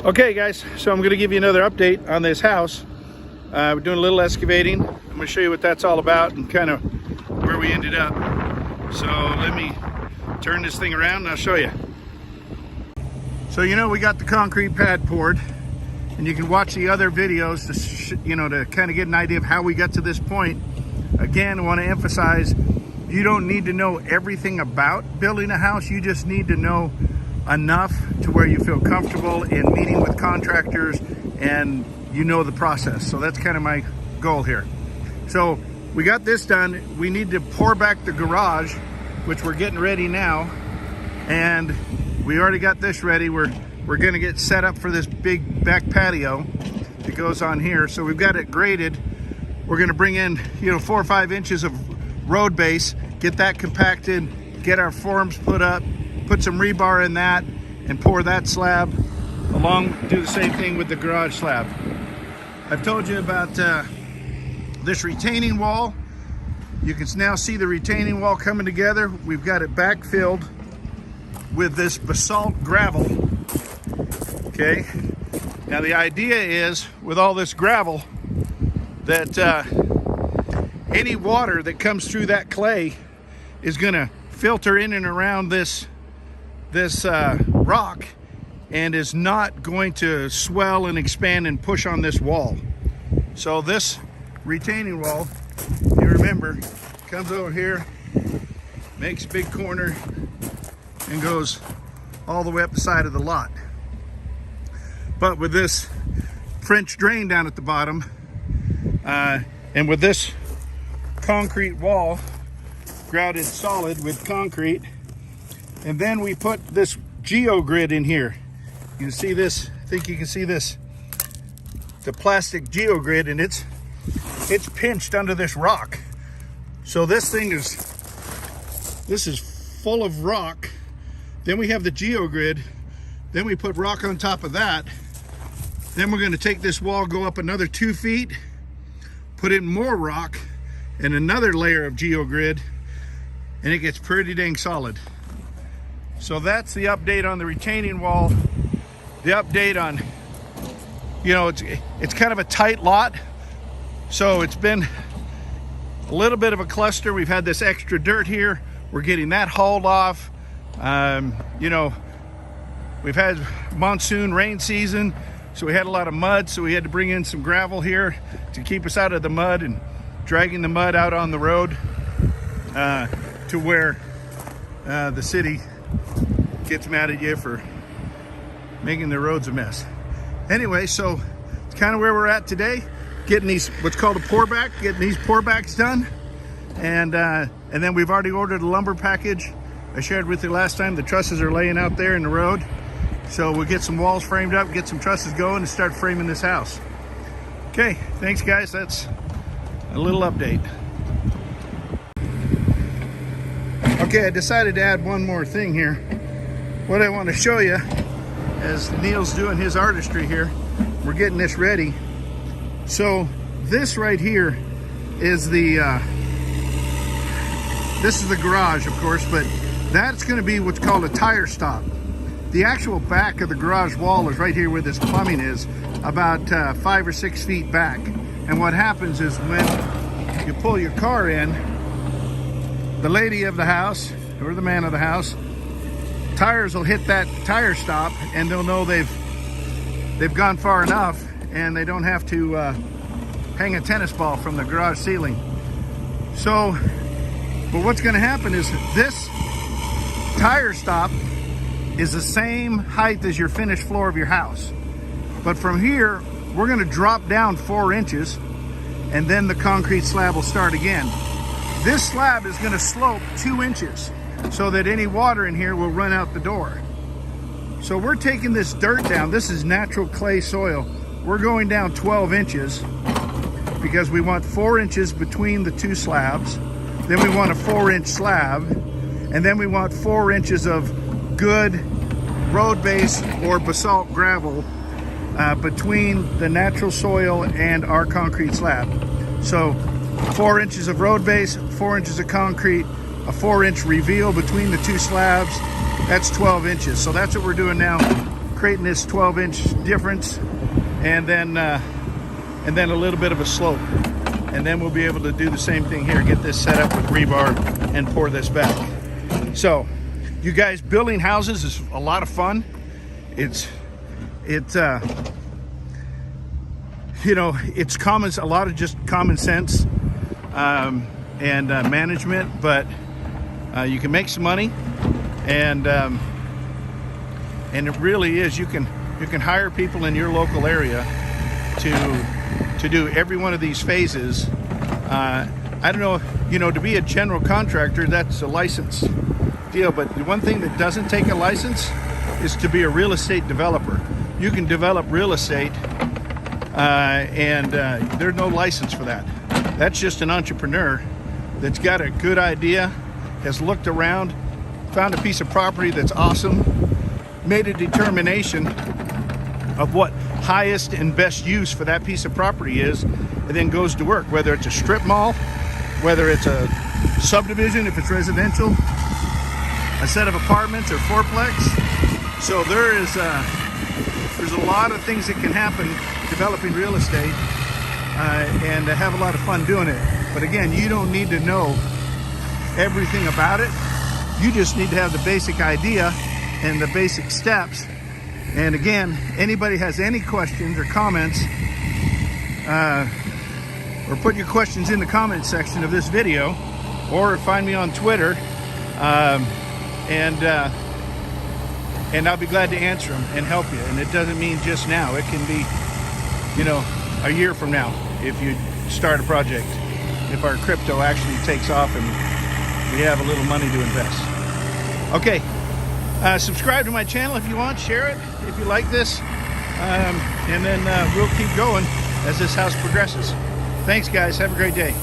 Okay guys, so I'm going to give you another update on this house. We're doing a little excavating. I'm going to show you what that's all about and kind of where we ended up. So let me turn this thing around and I'll show you. So we got the concrete pad poured, and you can watch the other videos to kind of get an idea of how we got to this point. Again, I want to emphasize, you don't need to know everything about building a house. You just need to know enough to where you feel comfortable in meeting with contractors and the process. So that's kind of my goal here. So we got this done. We need to pour back the garage, which we're getting ready now, and we already got this ready. We're gonna get set up for this big back patio that goes on here. So we've got it graded. We're gonna bring in 4 or 5 inches of road base, get that compacted, get our forms put up, put some rebar in that, and pour that slab along. Do the same thing with the garage slab. I've told you about this retaining wall. You can now see the retaining wall coming together. We've got it backfilled with this basalt gravel. Okay, now the idea is, with all this gravel, that any water that comes through that clay is gonna filter in and around this rock, and is not going to swell and expand and push on this wall. So this retaining wall, you remember, comes over here, makes a big corner, and goes all the way up the side of the lot. But with this French drain down at the bottom, and with this concrete wall grouted solid with concrete, and then we put this geogrid in here. You can see this, I think you can see this, the plastic geogrid, and it's pinched under this rock. So this is full of rock. Then we have the geogrid, then we put rock on top of that. Then we're gonna take this wall, go up another 2 feet, put in more rock and another layer of geogrid, and it gets pretty dang solid. So that's the update on the retaining wall. The update on, it's kind of a tight lot. So it's been a little bit of a cluster. We've had this extra dirt here. We're getting that hauled off. We've had monsoon rain season, so we had a lot of mud. So we had to bring in some gravel here to keep us out of the mud and dragging the mud out on the road to where the city gets mad at you for making the roads a mess. Anyway, so it's kind of where we're at today, getting these, what's called a pour back, getting these pour backs done. And then we've already ordered a lumber package. I shared with you last time, the trusses are laying out there in the road. So we'll get some walls framed up, get some trusses going, and start framing this house. Okay, thanks guys, that's a little update. Okay, I decided to add one more thing here. What I want to show you, as Neil's doing his artistry here, we're getting this ready. So this right here is this is the garage, of course, but that's going to be what's called a tire stop. The actual back of the garage wall is right here where this plumbing is, about 5 or 6 feet back. And what happens is, when you pull your car in, the lady of the house or the man of the house, tires will hit that tire stop, and they'll know they've gone far enough, and they don't have to hang a tennis ball from the garage ceiling. So, but what's going to happen is, this tire stop is the same height as your finished floor of your house, but from here we're going to drop down 4 inches, and then the concrete slab will start again. This slab is going to slope 2 inches so that any water in here will run out the door. So we're taking this dirt down. This is natural clay soil. We're going down 12 inches because we want 4 inches between the 2 slabs. Then we want a 4-inch slab, and then we want 4 inches of good road base or basalt gravel between the natural soil and our concrete slab. So 4 inches of road base, 4 inches of concrete, a 4-inch reveal between the 2 slabs. That's 12 inches. So that's what we're doing now. creating this 12-inch difference, and then a little bit of a slope. And then we'll be able to do the same thing here, get this set up with rebar and pour this back. So you guys, building houses is a lot of fun. It's you know, it's a lot of just common sense and management, but you can make some money, and it really is, you can hire people in your local area to do every one of these phases. I don't know, you know, to be a general contractor, that's a license deal, but the one thing that doesn't take a license is to be a real estate developer. You can develop real estate and there's no license for that. That's just an entrepreneur that's got a good idea, has looked around, found a piece of property that's awesome, made a determination of what highest and best use for that piece of property is, and then goes to work, whether it's a strip mall, whether it's a subdivision, if it's residential, a set of apartments or fourplex. So there's a lot of things that can happen developing real estate, and have a lot of fun doing it. But again, you don't need to know everything about it. You just need to have the basic idea and the basic steps. And again, anybody has any questions or comments, or put your questions in the comment section of this video, or find me on Twitter, and I'll be glad to answer them and help you. And it doesn't mean just now. It can be, you know, a year from now if you start a project, if our crypto actually takes off and we have a little money to invest. Okay, subscribe to my channel if you want, share it if you like this, and then we'll keep going as this house progresses. Thanks guys, have a great day.